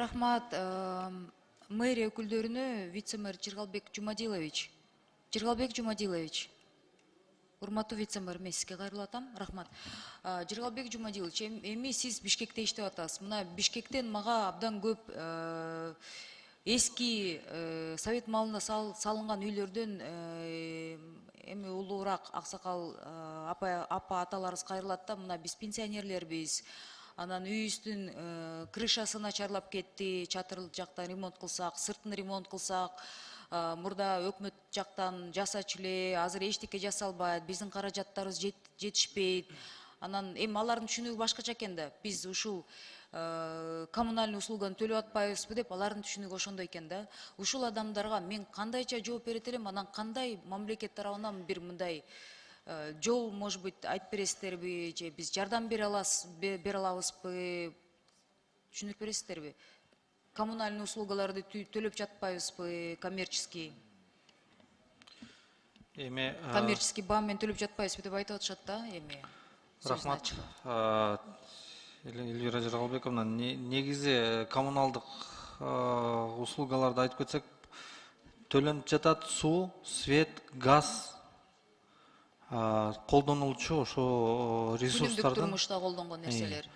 Рахмат, мэрия өкүлдөрүнө вице-мэр Жыргалбек Жумадилович. Жыргалбек Жумадилович. Урматтуу вице-мэр, мен сизге кайрылып атам. Рахмат. Жыргалбек Жумадилович, эми сиз Бишкекте иштеп атасыз. Мына Бишкектен мага абдан көп эски совет маалында салынган үйлөрдөн эми улуураак аксакал апа аталарыбыз кайрылат да, мына биз пенсионерлербиз. Анан үйүбүздүн крышасы начарлап кетти, чатыр жактан ремонт кылсак, сыртын ремонт кылсак, мурда өкмөт жактан жасачу эле, азыр эчтеке жасалбайт, биздин каражаттарыбыз жетишпейт. Анан эми алардын түшүнүгү башкача экен да. Биз ушул коммунальный услуганы төлөп атпайбызбы деп алардын түшүнүгү ошондой экен да. Ушул адамдарга мен кандайча жооп берет элем, анан кандай мамлекет тарабынан бир мындай жол, может быть, айтып бересиздерби, же биз жардам бере алабызбы, түшүнүк бересиздерби? Коммунальный услугаларды төлөп жатпайбызбы, коммерческий баа менен төлөп жатпайбызбы деп айтып атышат да эми. Рахмат. Эльвира Жыргалбековна, негизи коммуналдык услугаларды айтып кетсек, төлөнүп жатат суу, свет, газ, колдонулчу ошо ресурстардын турмушта колдонгон нерселер.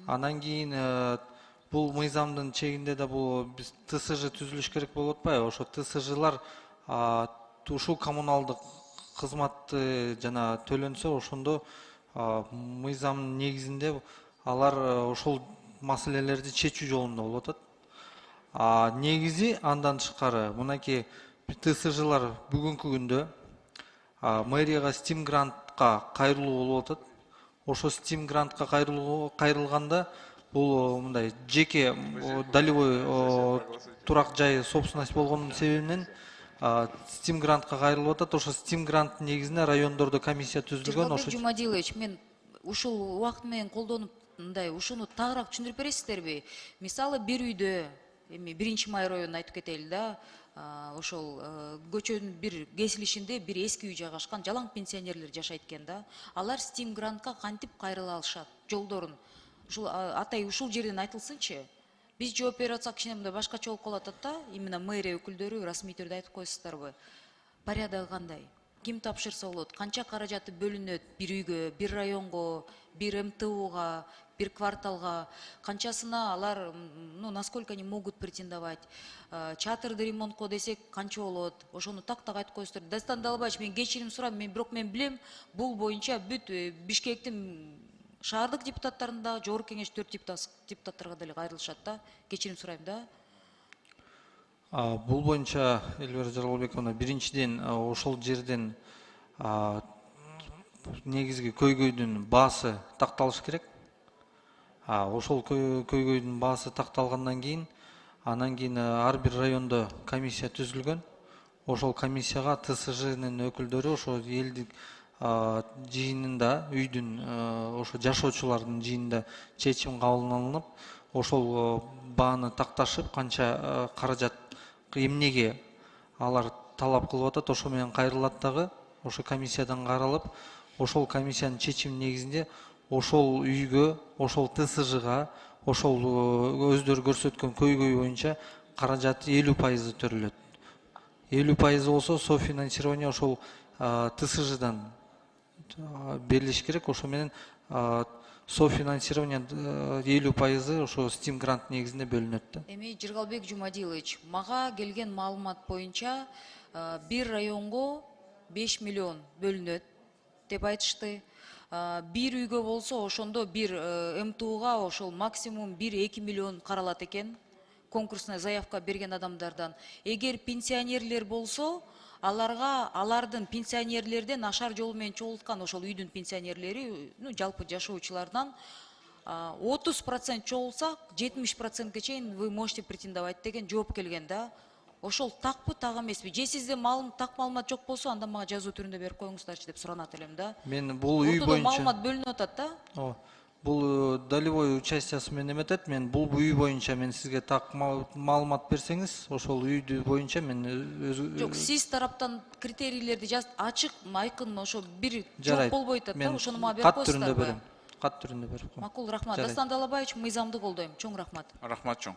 Анан кийин бул мыйзамдын чегинде да бул биз ТСЖ түзүлүш керек болуп атпайбы? Ошо ТСЖлар ушул коммуналдык кызматты жана төлөнсө, ошондо мыйзамдын негизинде алар ошол маселелерди чечүү жолунда болуп атат. Негизи андан тышкары мынакей ТСЖлар бүгүнкү күндө мэрияга Steam грантка кайрылуу болуп атат. Ошо Steam грантка кайрылганда бул мындай жеке долевой турак жай собственность болгонун себебинен Steam грантка кайрылып атат. Ошо Steam гранттын негизинде райондордо комиссия түзүлгөн. Жыргалбек Жумадилович, мен ушул убакыт менен колдонуп мындай ушуну тагыраак түшүндүрүп бересиздерби? Мисалы бир үйдө, эми 1-май районун айтып кетели да, ошол көчөнүн бир кесилишинде бир эски үй жайгашкан, жалаң пенсионерлер жашайт экен да. Алар Steam грантка кантип кайрыла алышат? Жолдорун ушул атай ушул жерден айтылсынчы. Биз жооп берип атсак кичине мындай башкача болуп калат да. Именно мэрия өкүлдөрү расмий түрдө айтып коесуздарбы? Порядогу кандай? Ким тапшырса болот? Канча каражаты бөлүнөт бир үйгө, бир районго, бир МТУга, бир кварталга? Канчасына алар, насколько они могут претендовать? Чатырды ремонтко десек канча болот? Ошону так айтып коесуздар. Дастан Далбаевич, мен кечирим сурайм, бирок мен билем, бул боюнча бүт Бишкектин шаардык депутаттарында, жогорку кеңеш 4 депутаттарга деле кайрылышат да. Кечирим сурайм да. Бул боюнча Эльвира Жыргалбековна, биринчиден ошол жерден негизги көйгөйдүн баасы такталыш керек. Ошол көйгөйдүн баасы такталгандан кийин, анан кийин ар бир райондо комиссия түзүлгөн. Ошол комиссияга ТСЖнын өкүлдөрү ошо элдик жыйынында, үйдүн ошо жашоочулардын жыйынында чечим кабыл алынып, ошол бааны такташып, канча каражат эмнеге алар талап кылып атат, ошо менен кайрылат дагы, ошо комиссиядан каралып, ошол комиссиянын чечими негизинде ошол үйгө, ошол ТСЖга, ошол өздөрү көрсөткөн көйгөй боюнча каражаты 50% төрөлөт. 50% болсо софинансирование ошол ТСЖдан берилиш керек. Ошо менен софинансирование 50% ошо Steam грант негизинде бөлүнөт да. Эми Жыргалбек Жумадилович, мага келген маалымат боюнча бир районго 5 миллион бөлүнөт деп айтышты. Бир үйгө болсо ошондо бир МТУга ошол максимум 1-2 миллион каралат экен. Конкурсная заявка берген адамдардан. Эгер пенсионерлер болсо, алардын пенсионерлерден ашар жол менен чогулткан ошол үйдүн пенсионерлери, жалпы жашоочулардан 30% чогулса, 70%ге чейин вы можете претендовать деген жооп келген да. Ошол такпы, так эмеспи? Же сизде так маалымат жок болсо, анда мага жазуу түрүндө берип коюңуздарчы деп суранат элем да. Мен бул үй боюнча маалымат бөлүнүп атат да. Бул долевой участиясы менен эметет. Мен бул үй боюнча мен сизге так маалымат берсеңиз, ошол үйдү боюнча мен Жок, сиз тараптан критерийлерди ачык, айкын, ошо бир жооп болбой атат да, ошону мага берип коесуздарбы? Кат түрүндө берип коем. Макул, рахмат. Дастан Далбаевич, мыйзамды колдойм. Чоң рахмат. Рахмат чоң.